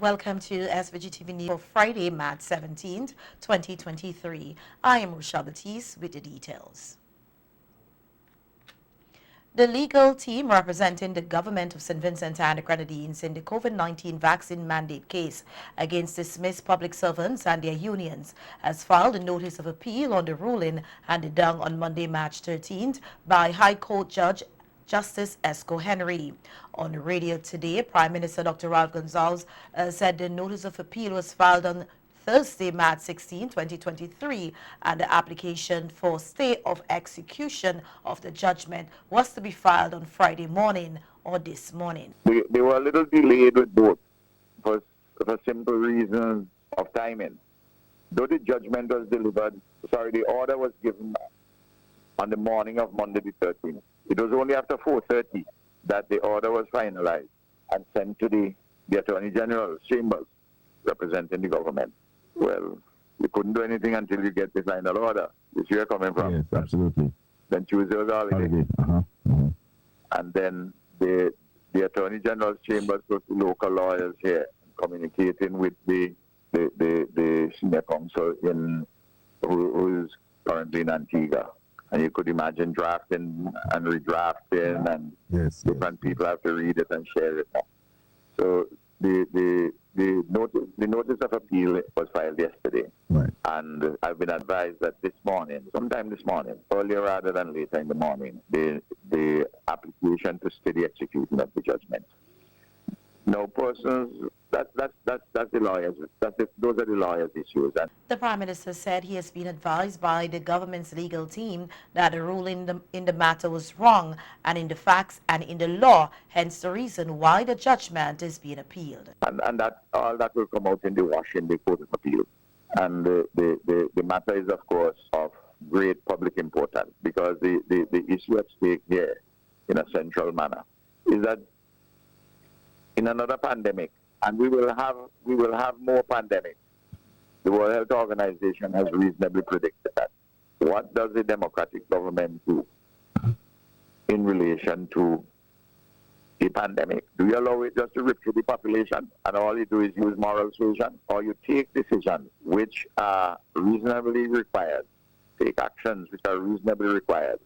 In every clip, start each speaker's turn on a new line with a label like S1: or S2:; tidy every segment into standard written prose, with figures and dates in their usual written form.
S1: Welcome to SVG TV News for Friday, March 17th, 2023. I am Rochelle Batiste with the details. The legal team representing the government of St. Vincent and the Grenadines in the COVID-19 vaccine mandate case against dismissed public servants and their unions has filed a notice of appeal on the ruling handed down on Monday, March 13th by High Court Judge Justice Esco Henry. On the radio today, Prime Minister Dr. Raul Gonzalez said the notice of appeal was filed on Thursday, March 16, 2023, and the application for stay of execution of the judgment was to be filed on Friday morning or this morning.
S2: They were a little delayed with both for simple reasons of timing. Though the judgment was the order was given on the morning of Monday the 13th. It was only after 4:30 that the order was finalized and sent to the Attorney General's chambers representing the government. Well, you couldn't do anything until you get the final order. You see where I'm coming from?
S3: Yes, absolutely.
S2: Then Tuesday was holiday. And then the Attorney General's chambers goes to local lawyers here, communicating with the senior counsel who is currently in Antigua. And you could imagine drafting and redrafting, and different people have to read it and share it. So the notice of appeal was filed yesterday,
S3: right.
S2: And I've been advised that sometime this morning, earlier rather than later in the morning, the application to stay the execution of the judgment. No persons. That's the lawyers. Those are the lawyers' issues.
S1: The Prime Minister said he has been advised by the government's legal team that the ruling in the matter was wrong and in the facts and in the law, hence the reason why the judgment is being appealed.
S2: And that all that will come out in the wash in the Court of Appeal. And the matter is, of course, of great public importance, because the issue at stake here, in a central manner, is that in another pandemic, and we will have more pandemics, the World Health Organization has reasonably predicted that. What does the democratic government do in relation to a pandemic? Do you allow it just to rip through the population and all you do is use moral suasion? Or you take decisions which are reasonably required, take actions which are reasonably required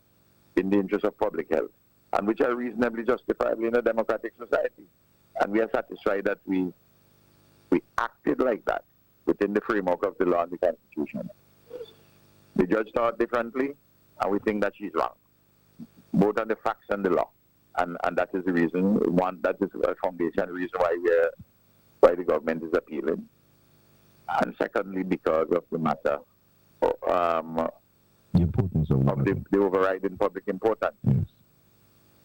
S2: in the interest of public health and which are reasonably justifiable in a democratic society? And we are satisfied that we acted like that within the framework of the law and the Constitution. The judge thought differently, and we think that she's wrong, both on the facts and the law. And that is the reason, that is a foundation reason why the government is appealing. And secondly, because of the matter
S3: the importance of
S2: the overriding public importance.
S3: Yes.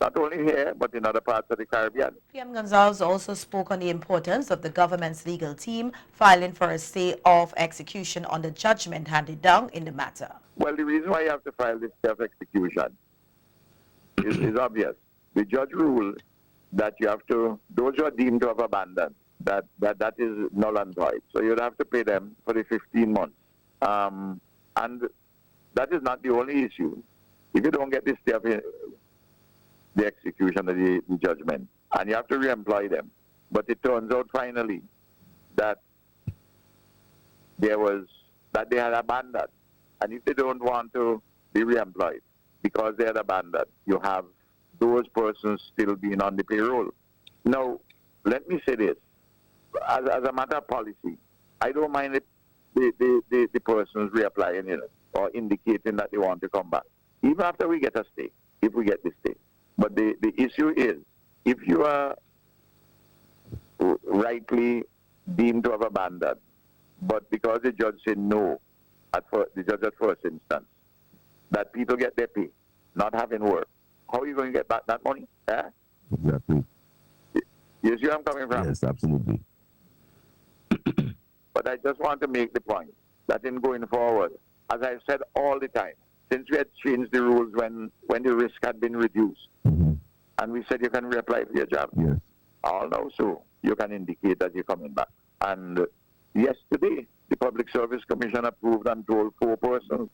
S2: Not only here, but in other parts of the Caribbean.
S1: PM Gonzales also spoke on the importance of the government's legal team filing for a stay of execution on the judgment handed down in the matter.
S2: Well, the reason why you have to file this stay of execution is obvious. The judge ruled that you have to, those who are deemed to have abandoned, that is null and void. So you'd have to pay them for the 15 months. And that is not the only issue. If you don't get this stay of the execution of the judgment, and you have to re-employ them. But it turns out finally that they had abandoned. And if they don't want to be re-employed because they had abandoned, you have those persons still being on the payroll. Now, let me say this. As a matter of policy, I don't mind the persons reapplying or indicating that they want to come back, even after we get a stay, if we get the stay. But the issue is, if you are rightly deemed to have abandoned, but because the judge said no, the judge at first instance, that people get their pay, not having work, how are you going to get back that money? Eh?
S3: Exactly.
S2: You see where I'm coming from?
S3: Yes, absolutely.
S2: But I just want to make the point that in going forward, as I've said all the time, since we had changed the rules when the risk had been reduced, and we said you can reapply for your job.
S3: Yes.
S2: All now, so you can indicate that you're coming back. And yesterday, the Public Service Commission approved and told 4 persons,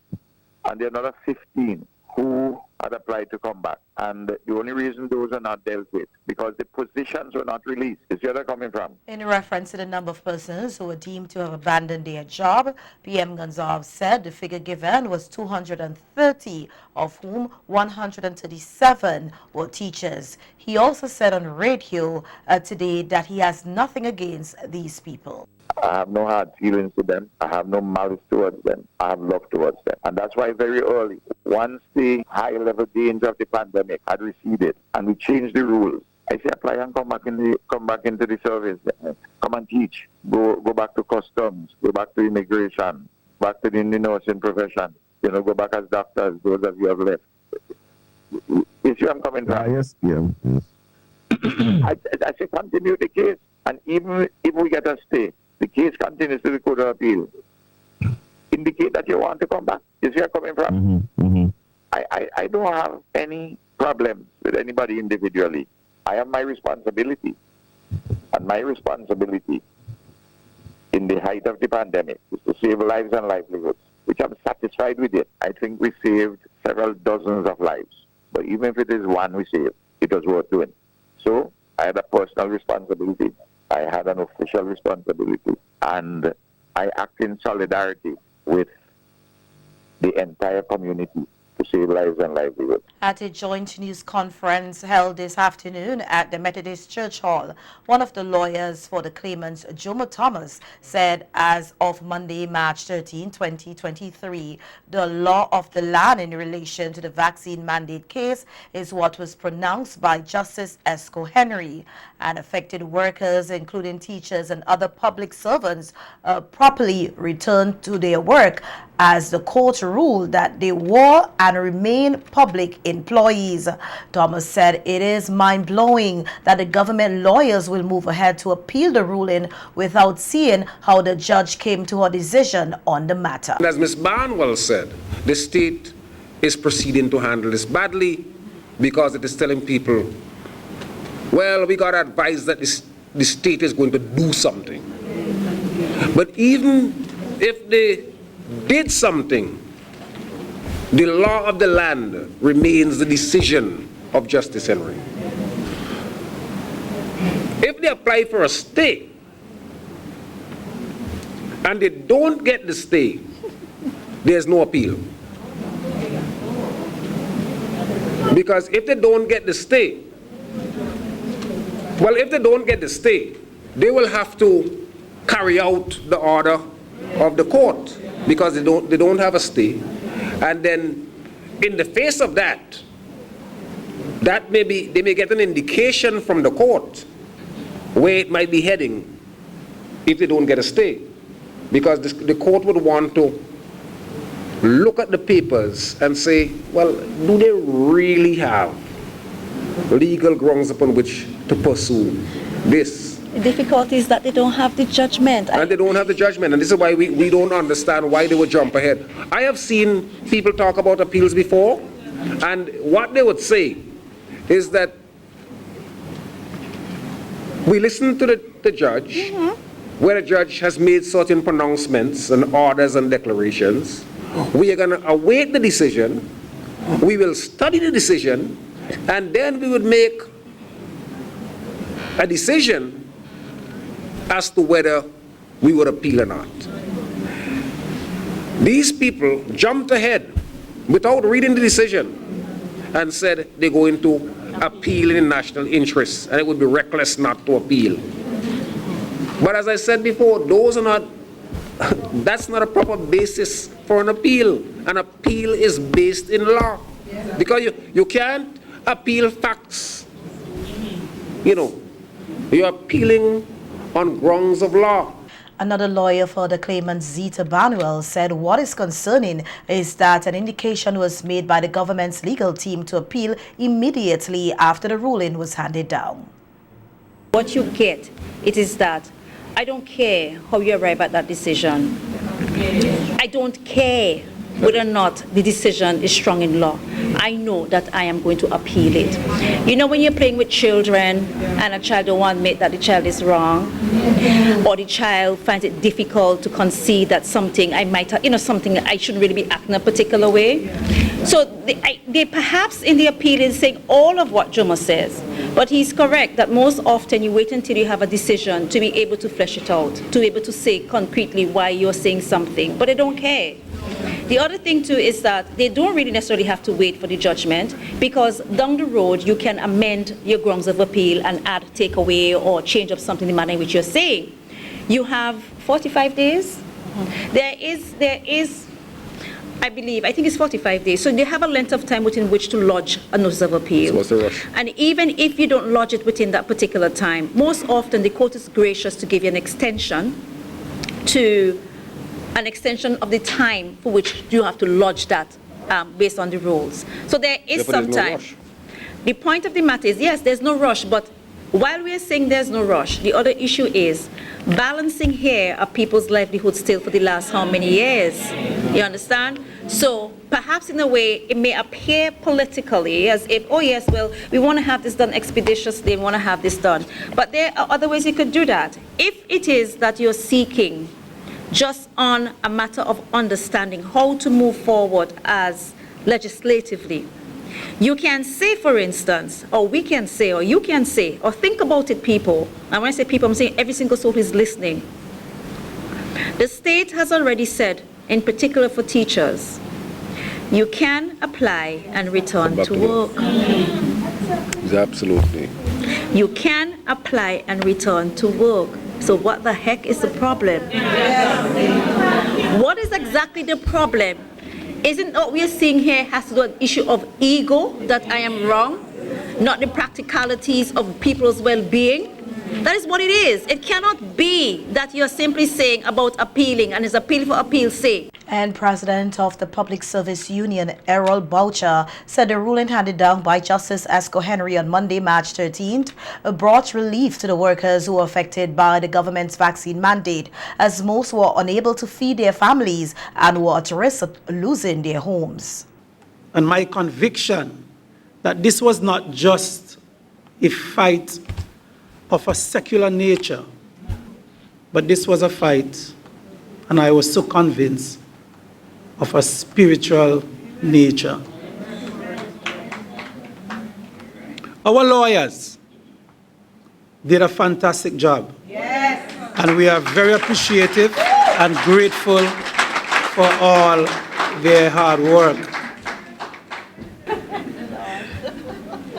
S2: and there are another 15 who had applied to come back. And the only reason those are not dealt with, because the positions were not released. Is where they're coming from.
S1: In reference to the number of persons who were deemed to have abandoned their job, PM Gonzales said the figure given was 230, of whom 137 were teachers. He also said on radio today that he has nothing against these people.
S2: I have no hard feelings to them. I have no malice towards them. I have love towards them. And that's why very early, once the high-level danger of the pandemic had receded and we changed the rules, I say apply and come back into the service. Come and teach. Go back to customs. Go back to immigration. Back to the nursing profession. Go back as doctors, those of you have left. You see where I'm coming from?
S3: Yes, yeah.
S2: I say continue the case. And even if we get a stay, the case continues to the Court of Appeal. Indicate that you want to come back. You see where I'm coming from? I don't have any problems with anybody individually. I have my responsibility. And my responsibility in the height of the pandemic is to save lives and livelihoods, which I'm satisfied with it. I think we saved several dozens of lives. But even if it is one we saved, it was worth doing. So I had a personal responsibility. I had an official responsibility. And I act in solidarity with the entire community to save lives and livelihoods.
S1: At a joint news conference held this afternoon at the Methodist Church Hall, one of the lawyers for the claimants, Jomo Thomas, said as of Monday, March 13, 2023, the law of the land in relation to the vaccine mandate case is what was pronounced by Justice Esco Henry, and affected workers, including teachers and other public servants, properly returned to their work, as the court ruled that they were and remain public employees. Thomas said it is mind-blowing that the government lawyers will move ahead to appeal the ruling without seeing how the judge came to a decision on the matter.
S4: As Ms. Barnwell said, the state is proceeding to handle this badly because it is telling people, well, we got advice that the state is going to do something. But even if they did something, the law of the land remains the decision of Justice Henry. If they apply for a stay and they don't get the stay, there's no appeal. Because if they don't get the stay, they will have to carry out the order of the court because they don't have a stay. And then in the face of that, they may get an indication from the court where it might be heading if they don't get a stay. Because the court would want to look at the papers and say, well, do they really have legal grounds upon which to pursue this?
S5: The difficulty is that they don't have the judgment.
S4: And they don't have the judgment, and this is why we don't understand why they would jump ahead. I have seen people talk about appeals before, and what they would say is that we listen to the judge, where the judge has made certain pronouncements and orders and declarations. We are going to await the decision, we will study the decision, and then we would make a decision as to whether we would appeal or not. These people jumped ahead without reading the decision and said they're going to appeal in the national interest, and it would be reckless not to appeal. But as I said before, that's not a proper basis for an appeal. An appeal is based in law. Because you can't appeal facts. You're appealing on grounds of law.
S1: Another lawyer for the claimant, Zita Banuel, said what is concerning is that an indication was made by the government's legal team to appeal immediately after the ruling was handed down.
S5: What you get, it is that I don't care how you arrive at that decision. I don't care whether or not the decision is strong in law. I know that I am going to appeal it. When you're playing with children and a child don't want to admit that the child is wrong, or the child finds it difficult to concede that something I might have, something I shouldn't really be acting a particular way, So they perhaps in the appeal is saying all of what Juma says, but he's correct that most often you wait until you have a decision to be able to flesh it out, to be able to say concretely why you're saying something, but they don't care. The other thing too is that they don't really necessarily have to wait for the judgment, because down the road you can amend your grounds of appeal and add, take away, or change up something in the manner in which you're saying. You have 45 days. There is, I think it's 45 days. So they have a length of time within which to lodge a notice of appeal.
S4: So what's the rush?
S5: And even if you don't lodge it within that particular time, most often the court is gracious to give you an extension of the time for which you have to lodge that based on the rules. So there is some time. The point of the matter is, yes, there's no rush, but while we're saying there's no rush, the other issue is balancing here are people's livelihoods still for the last how many years? You understand? So perhaps in a way it may appear politically as if, oh yes, well, we want to have this done expeditiously, we want to have this done. But there are other ways you could do that. If it is that you're seeking just on a matter of understanding how to move forward as legislatively, you can say, for instance, or we can say, or you can say, or think about it, people. And when I say people, I'm saying every single soul who is listening. The state has already said, in particular for teachers, you can apply and return to work.
S4: Absolutely.
S5: You can apply and return to work. So what the heck is the problem? What is exactly the problem? Isn't what we are seeing here has to do with an issue of ego, that I am wrong, not the practicalities of people's well-being? That is what it is. It cannot be that you're simply saying about appealing and is appeal for appeal's sake.
S1: And President of the Public Service Union, Errol Boucher, said the ruling handed down by Justice Esco Henry on Monday, March 13th, brought relief to the workers who were affected by the government's vaccine mandate, as most were unable to feed their families and were at risk of losing their homes.
S6: And my conviction that this was not just a fight of a secular nature, but this was a fight, and I was so convinced, of a spiritual nature. Our lawyers did a fantastic job. Yes. And we are very appreciative and grateful for all their hard work.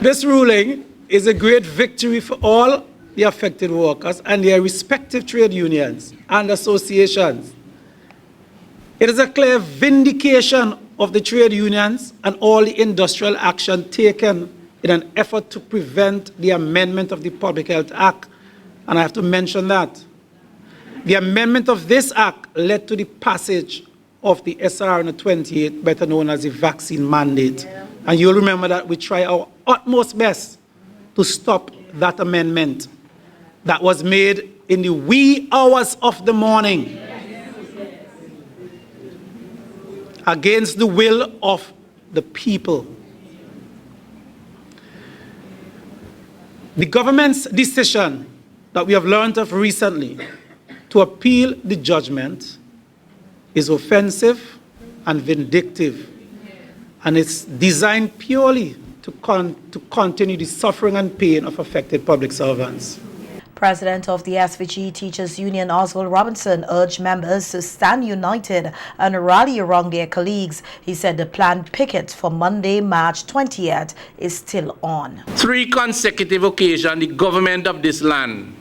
S6: This ruling is a great victory for all the affected workers and their respective trade unions and associations. It is a clear vindication of the trade unions and all the industrial action taken in an effort to prevent the amendment of the Public Health Act. And I have to mention that. The amendment of this act led to the passage of the SR 28, better known as the vaccine mandate. Yeah. And you'll remember that we try our utmost best to stop that amendment that was made in the wee hours of the morning. Against the will of the people. The government's decision that we have learned of recently to appeal the judgment is offensive and vindictive, and it's designed purely to continue the suffering and pain of affected public servants.
S1: President of the SVG Teachers Union, Oswald Robinson, urged members to stand united and rally around their colleagues. He said the planned picket for Monday, March 20th is still on.
S7: 3 consecutive occasions, the government of this land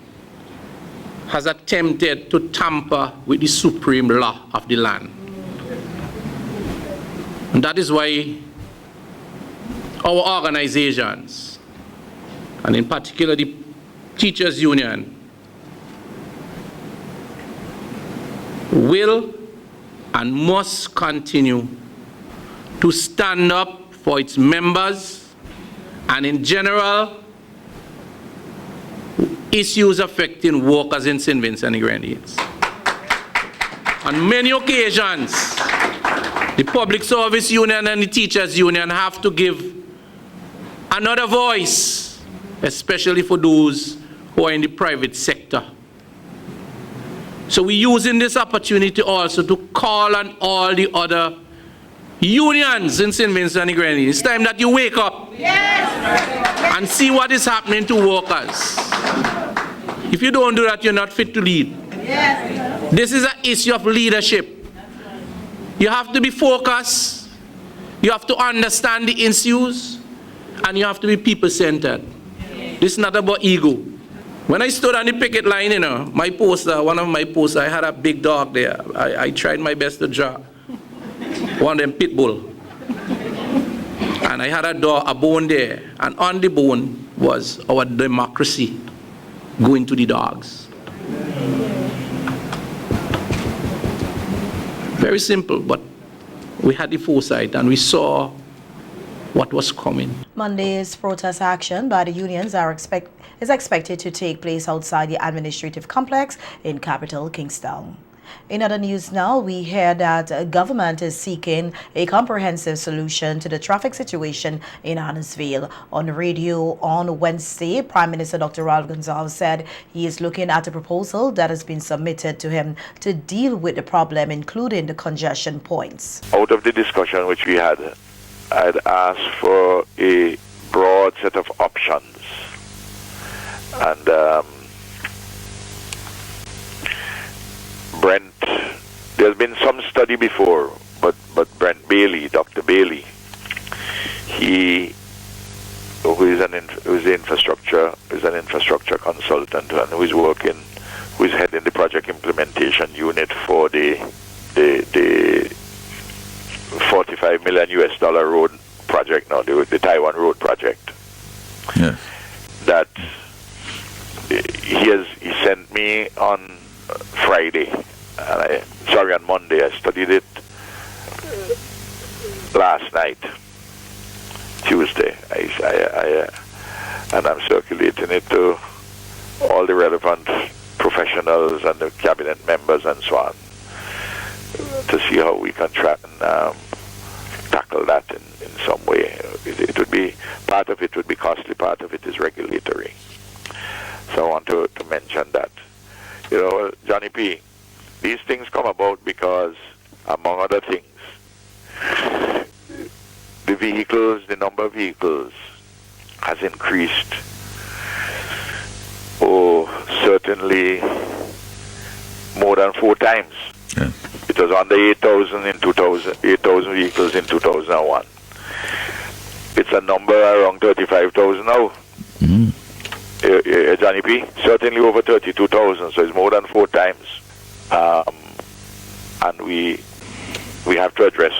S7: has attempted to tamper with the supreme law of the land. And that is why our organizations, and in particular the Teachers Union, will and must continue to stand up for its members and in general issues affecting workers in St. Vincent and the Grenadines. On many occasions, the Public Service Union and the Teachers Union have to give another voice, especially for those who are in the private sector. So we're using this opportunity also to call on all the other Unions in St. Vincent and the Grenadines, it's time that you wake up and see what is happening to workers. If you don't do that, you're not fit to lead. This is an issue of leadership. You have to be focused, you have to understand the issues, and you have to be people-centered. This is not about ego. When I stood on the picket line, you know, my poster, one of my posters, I had a big dog there. I tried my best to draw one of them pit bull. And I had a bone there, and on the bone was our democracy going to the dogs. Very simple, but we had the foresight and we saw what was coming.
S1: Monday's protest action by the unions is expected to take place outside the administrative complex in capital Kingstown. In other news now, we hear that government is seeking a comprehensive solution to the traffic situation in Annisville. On radio on Wednesday, Prime Minister Dr. Raul Gonzalez said he is looking at a proposal that has been submitted to him to deal with the problem, including the congestion points.
S2: Out of the discussion which we had, I'd asked for a broad set of options. And Brent, there's been some study before, but Brent Bailey, Dr. Bailey, who is an infrastructure consultant and who is heading the project implementation unit for the $45 million road project now, the Taiwan Road project.
S3: Yes.
S2: That he sent me on Friday, on Monday. I studied it last night, Tuesday. And I'm circulating it to all the relevant professionals and the cabinet members and so on to see how we can try and tackle that in some way. It would be, part of it would be costly, part of it is regulatory. So I want to mention that. You know, Johnny P., these things come about because, among other things, the number of vehicles has increased, certainly more than 4 times.
S3: Yeah.
S2: It was under 8,000 vehicles in 2001. It's a number around 35,000 now.
S3: Mm-hmm.
S2: Johnny P, certainly over 32,000, so it's more than 4 times. And we have to address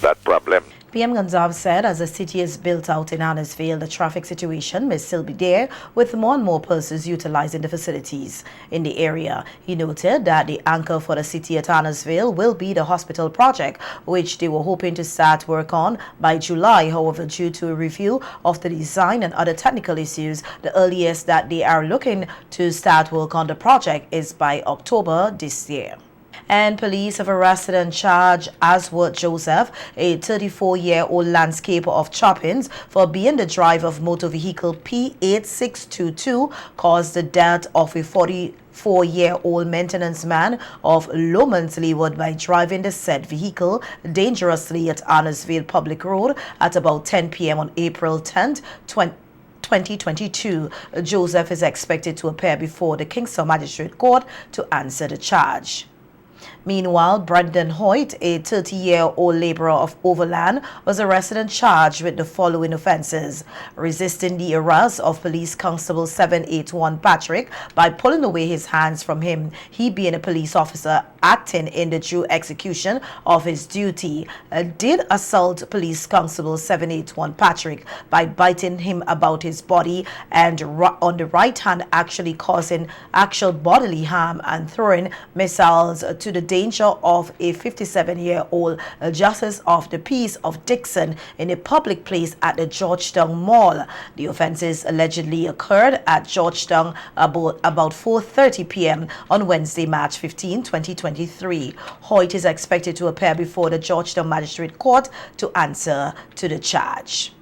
S2: that problem.
S1: PM Gonzalez said as the city is built out in Annisville, the traffic situation may still be there, with more and more persons utilizing the facilities in the area. He noted that the anchor for the city at Annisville will be the hospital project, which they were hoping to start work on by July. However, due to a review of the design and other technical issues, the earliest that they are looking to start work on the project is by October this year. And police have arrested and charged Oswald Joseph, a 34-year-old landscaper of Choppins, for being the driver of motor vehicle P8622, caused the death of a 44-year-old maintenance man of Lomans Leeward by driving the said vehicle dangerously at Annisville Public Road at about 10 p.m. on April 10th, 2022. Joseph is expected to appear before the Kingston Magistrate Court to answer the charge. Meanwhile, Brendan Hoyt, a 30-year-old laborer of Overland, was arrested and charged with the following offenses: resisting the arrest of Police Constable 781 Patrick by pulling away his hands from him, he being a police officer acting in the due execution of his duty, did assault Police Constable 781 Patrick by biting him about his body and on the right hand, actually causing actual bodily harm, and throwing missiles to the danger of a 57-year-old justice of the peace of Dixon in a public place at the Georgetown Mall. The offenses allegedly occurred at Georgetown about 4:30 p.m. on Wednesday, March 15, 2023. Hoyt is expected to appear before the Georgetown Magistrate Court to answer to the charge.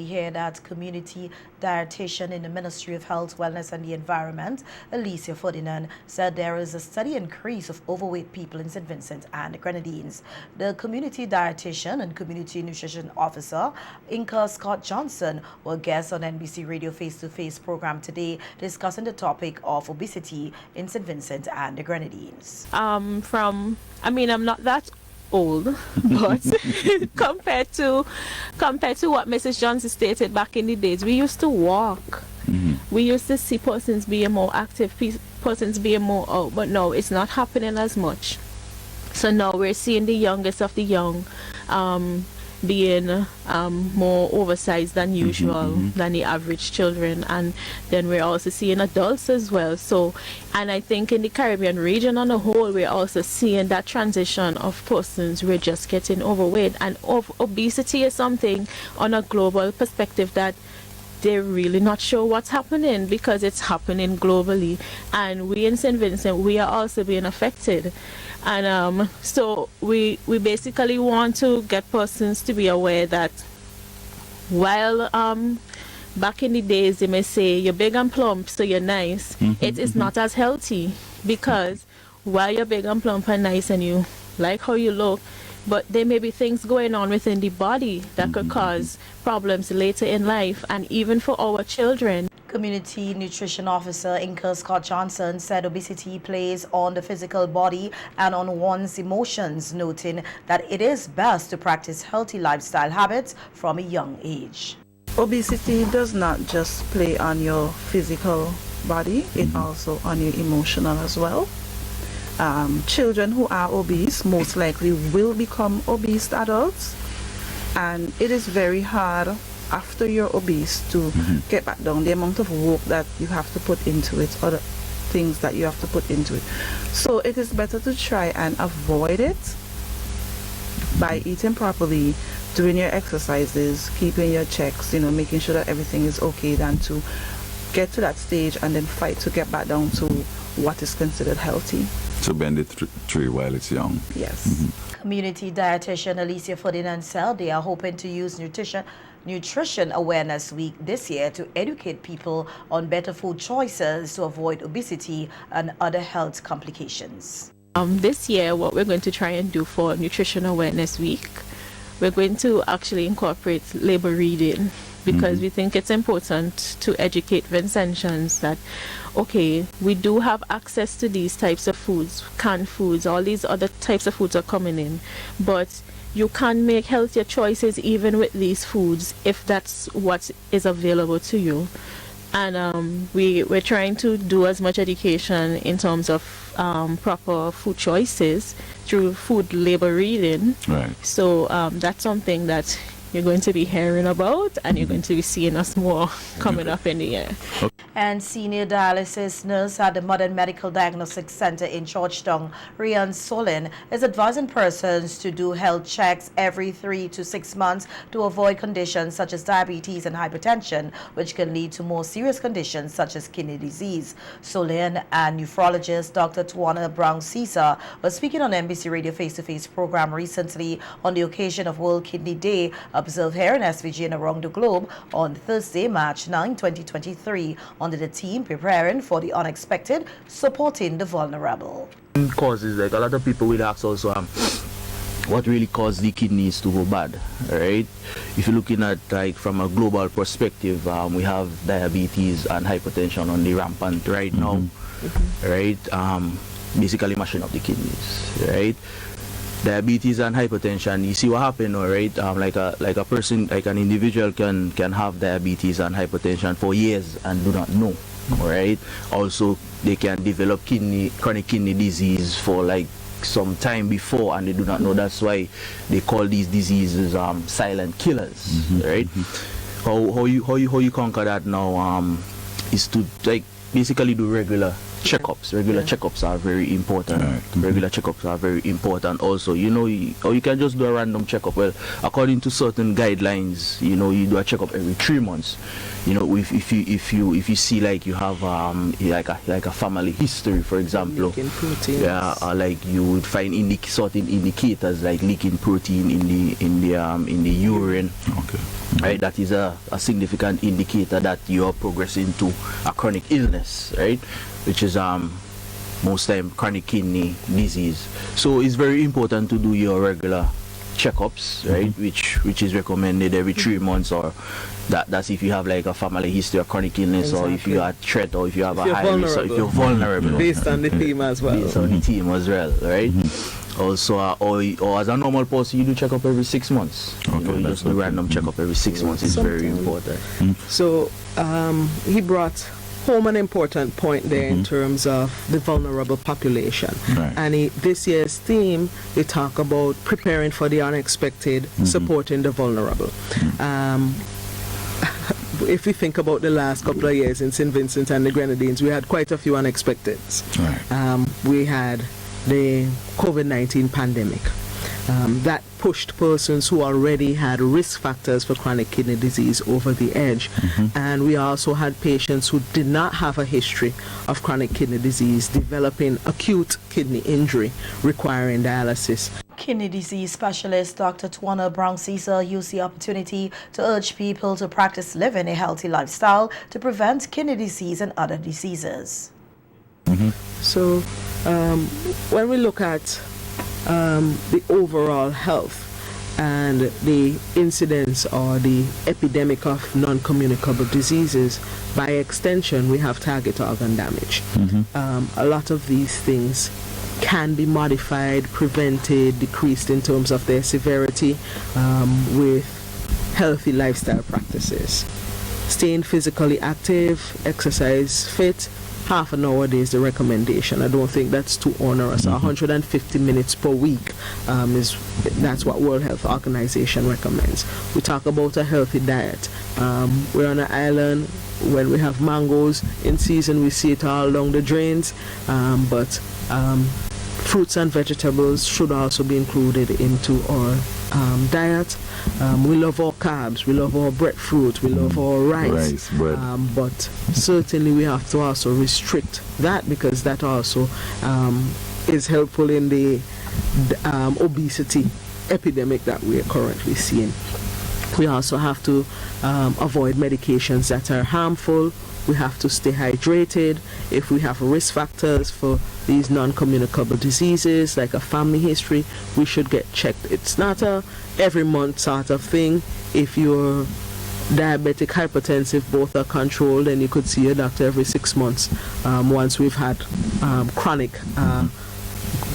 S1: We hear that community dietitian in the Ministry of Health, Wellness and the Environment, Alicia Ferdinand, said there is a steady increase of overweight people in St. Vincent and the Grenadines. The community dietitian and community nutrition officer, Inka Scott Johnson, were guests on NBC Radio Face-to-Face program today discussing the topic of obesity in St. Vincent and the Grenadines.
S8: I'm not that old, but compared to what Mrs. Johnson stated back in the days, we used to walk. We used to see persons being more active, persons being more out, but no, it's not happening as much. So now we're seeing the youngest of the young being more oversized than usual, than the average children, and then we're also seeing adults as well. So, and I think in the Caribbean region on the whole, we're also seeing that transition of persons who are just getting overweight, and obesity is something on a global perspective that they're really not sure what's happening, because it's happening globally, and we in St. Vincent, we are also being affected. And so we basically want to get persons to be aware that while back in the days they may say you're big and plump so you're nice, it is not as healthy, because while you're big and plump and nice and you like how you look, but there may be things going on within the body that could cause problems later in life, and even for our children.
S1: Community Nutrition Officer Inka Scott Johnson said obesity plays on the physical body and on one's emotions, noting that it is best to practice healthy lifestyle habits from a young age.
S9: Obesity does not just play on your physical body, it also on your emotional as well. Children who are obese most likely will become obese adults, and it is very hard after you're obese to get back down. The amount of work that you have to put into it, other things that you have to put into it. So it is better to try and avoid it by eating properly, doing your exercises, keeping your checks, making sure that everything is okay, than to get to that stage and then fight to get back down to what is considered healthy.
S10: To bend the tree while it's young.
S9: Yes.
S1: Community dietitian Alicia Ferdinand said they are hoping to use Nutrition Awareness Week this year to educate people on better food choices to avoid obesity and other health complications.
S8: This year, what we're going to try and do for Nutrition Awareness Week, we're going to actually incorporate label reading, because we think it's important to educate Vincentians that, okay, we do have access to these types of foods, canned foods, all these other types of foods are coming in, but you can make healthier choices even with these foods if that's what is available to you. And we're trying to do as much education in terms of proper food choices through food label reading.
S10: Right.
S8: So that's something that you're going to be hearing about, and you're going to be seeing us more coming up in the year.
S1: And senior dialysis nurse at the Modern Medical Diagnostic Center in Georgetown, Rian Solin, is advising persons to do health checks every 3 to 6 months to avoid conditions such as diabetes and hypertension, which can lead to more serious conditions such as kidney disease. Solin and nephrologist Dr. Tawana Brown Caesar was speaking on NBC Radio Face-to-Face program recently on the occasion of World Kidney Day, observed here in SVG and around the globe on Thursday, March 9, 2023, under the team preparing for the unexpected, supporting the vulnerable.
S11: Causes, like a lot of people will ask also what really caused the kidneys to go bad, right? If you're looking at like from a global perspective, we have diabetes and hypertension on the rampant right now, right? Basically mashing up the kidneys, right? Diabetes and hypertension, you see what happened, all right? Like a person, like an individual can have diabetes and hypertension for years and do not know, all right? Also, they can develop chronic kidney disease for like some time before, and they do not know. That's why they call these diseases silent killers, right? How you conquer that now is to like basically do regular checkups. Regular checkups are very important. Regular checkups are very important also. Or you can just do a random checkup. Well, according to certain guidelines, you do a checkup every 3 months. If you see like you have like a family history, for example, or like you would find certain indicators like leaking protein in the urine.
S10: Okay.
S11: Right, that is a significant indicator that you are progressing to a chronic illness, right? Which is most time chronic kidney disease. So it's very important to do your regular checkups, right? Which is recommended every 3 months, or that's if you have like a family history of chronic illness, or if you are threat, or if you have a high risk, or if you're vulnerable.
S12: Based on the theme as well.
S11: Based on the theme as well, right? Also, or as a normal person, you do check up every 6 months. You just do random checkup every 6 months. It's very important.
S12: So he brought home an important point there in terms of the vulnerable population. And this year's theme, they talk about preparing for the unexpected, supporting the vulnerable. If we think about the last couple of years in St. Vincent and the Grenadines, we had quite a few unexpecteds. We had the COVID-19 pandemic that pushed persons who already had risk factors for chronic kidney disease over the edge. And we also had patients who did not have a history of chronic kidney disease developing acute kidney injury requiring dialysis.
S1: Kidney disease specialist Dr. Twana Brown-Caesar used the opportunity to urge people to practice living a healthy lifestyle to prevent kidney disease and other diseases.
S12: So when we look at the overall health and the incidence or the epidemic of non-communicable diseases, by extension we have target organ damage. A lot of these things can be modified, prevented, decreased in terms of their severity with healthy lifestyle practices. Staying physically active, exercise fit, half an hour a day is the recommendation. I don't think that's too onerous. 150 minutes per week that's what World Health Organization recommends. We talk about a healthy diet. We're on an island. When we have mangoes in season, we see it all along the drains, but fruits and vegetables should also be included into our diet. We love our carbs, we love our breadfruit, we love our rice, but certainly we have to also restrict that, because that also is helpful in the obesity epidemic that we are currently seeing. We also have to avoid medications that are harmful. We have to stay hydrated. If we have risk factors for these non-communicable diseases, like a family history, we should get checked. It's not a every month sort of thing. If you're diabetic, hypertensive, both are controlled, and you could see a doctor every 6 months once we've had chronic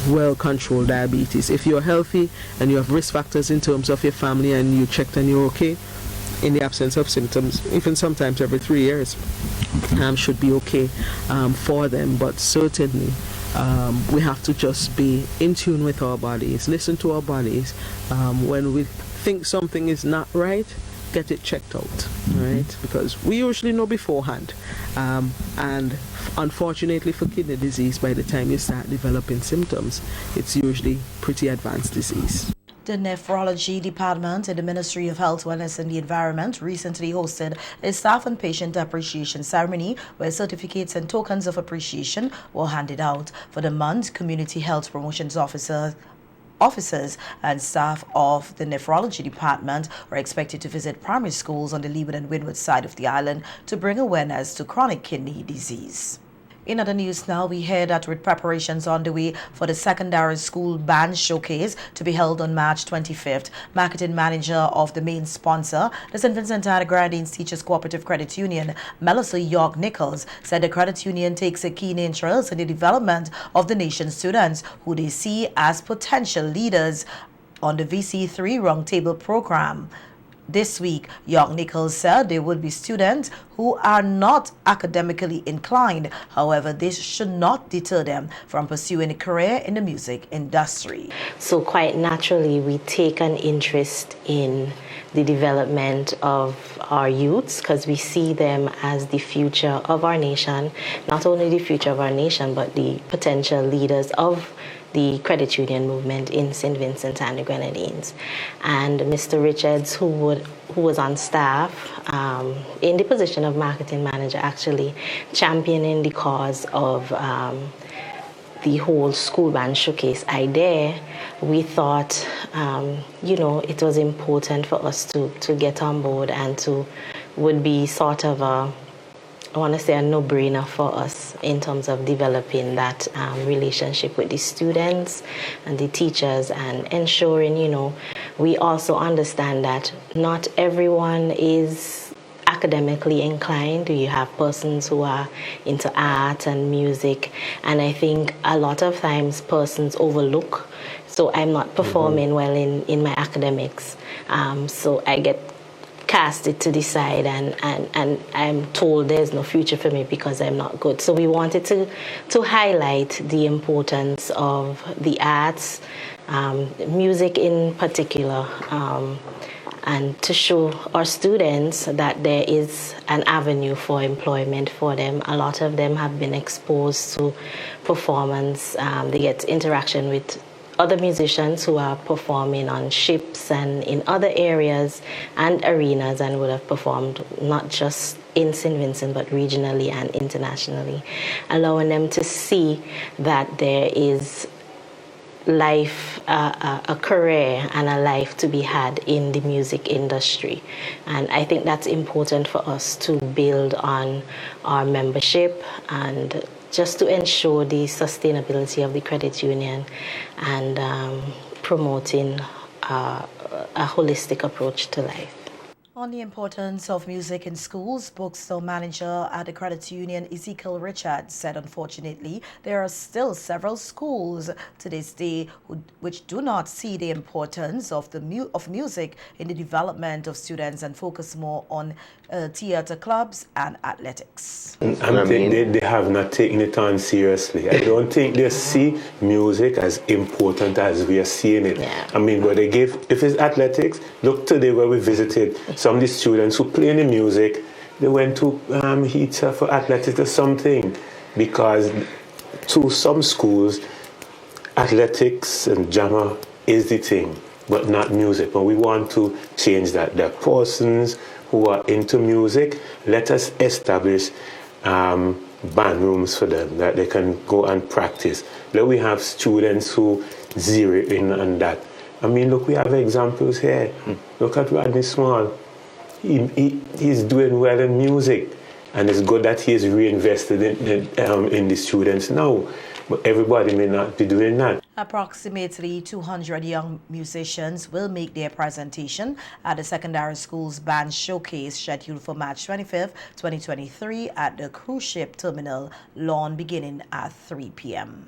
S12: well-controlled diabetes. If you're healthy and you have risk factors in terms of your family and you checked and you're okay, in the absence of symptoms, even sometimes every 3 years, should be okay for them. But certainly we have to just be in tune with our bodies, listen to our bodies. When we think something is not right, get it checked out, right? Because we usually know beforehand. And unfortunately for kidney disease, by the time you start developing symptoms, it's usually pretty advanced disease.
S1: The Nephrology Department in the Ministry of Health, Wellness and the Environment recently hosted a staff and patient appreciation ceremony where certificates and tokens of appreciation were handed out. For the month, community health promotions officers and staff of the Nephrology Department are expected to visit primary schools on the Leeward and Windward side of the island to bring awareness to chronic kidney disease. In other news now, we hear that with preparations on the way for the secondary school band showcase to be held on March 25th, marketing manager of the main sponsor, the St. Vincent and the Grenadines Teachers Cooperative Credit Union, Melissa York Nichols, said the credit union takes a keen interest in the development of the nation's students, who they see as potential leaders on the VC3 Roundtable program. This week, Young Nichols said there would be students who are not academically inclined. However, this should not deter them from pursuing a career in the music industry.
S13: So quite naturally, we take an interest in the development of our youths because we see them as the future of our nation, not only the future of our nation, but the potential leaders of the credit union movement in St. Vincent and the Grenadines. And Mr. Richards, who was on staff in the position of marketing manager, actually championing the cause of the whole school band showcase idea, we thought, it was important for us to get on board and would be sort of I want to say a no-brainer for us in terms of developing that relationship with the students and the teachers and ensuring, we also understand that not everyone is academically inclined. You have persons who are into art and music, and I think a lot of times persons overlook. So I'm not performing well in my academics, so I get casted to the side and I'm told there's no future for me because I'm not good. So we wanted to highlight the importance of the arts, music in particular, and to show our students that there is an avenue for employment for them. A lot of them have been exposed to performance. They get interaction with other musicians who are performing on ships and in other areas and arenas and would have performed not just in St. Vincent but regionally and internationally, allowing them to see that there is life, a career and a life to be had in the music industry. And I think that's important for us to build on our membership and just to ensure the sustainability of the credit union and promoting a holistic approach to life.
S1: On the importance of music in schools, bookstore manager at the credit union Ezekiel Richards said, unfortunately, there are still several schools to this day which do not see the importance of music in the development of students and focus more on theater clubs and athletics.
S14: I think they have not taken it on seriously. I don't think they see music as important as we are seeing it.
S13: Yeah.
S14: I mean, what they give, if it's athletics, look today where we visited some of the students who play the music, they went to HEATSA for athletics or something, because to some schools, athletics and drama is the thing, but not music. But we want to change that. There are persons who are into music. Let us establish band rooms for them that they can go and practice. Then we have students who zero in on that. I mean, look, we have examples here. Look at Rodney Small. He's doing well in music, and it's good that he is reinvested in the students now. But everybody may not be doing that.
S1: Approximately 200 young musicians will make their presentation at the secondary school's band showcase scheduled for March 25th, 2023 at the cruise ship terminal lawn beginning at 3 p.m.